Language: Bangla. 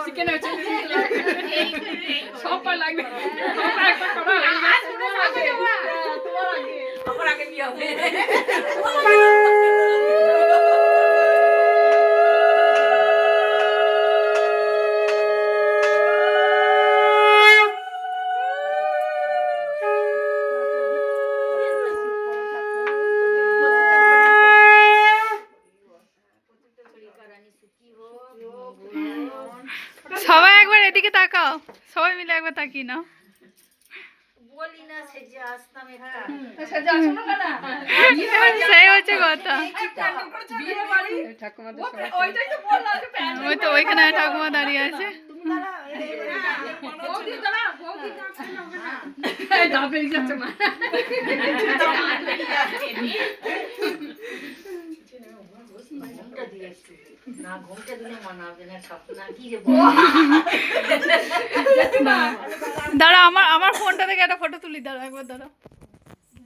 চিকেন হচ্ছে সব লাগবে তোমার আগে কি হবে সবাই একবার এদিকে তাকাও, সবাই মিলে একবার তাকিয়ে নাও। বলি না সেজে আসতাম সেই হচ্ছে কথা। ওই তো ওইখানে ঠাকুমা দাঁড়িয়ে আছে। না ঘুমটা দিলে মানাবে না স্বপ্ন কি রে দাঁড়া, আমার ফোনটা থেকে একটা ফটো তুলি, দাঁড়া একবার দাঁড়া।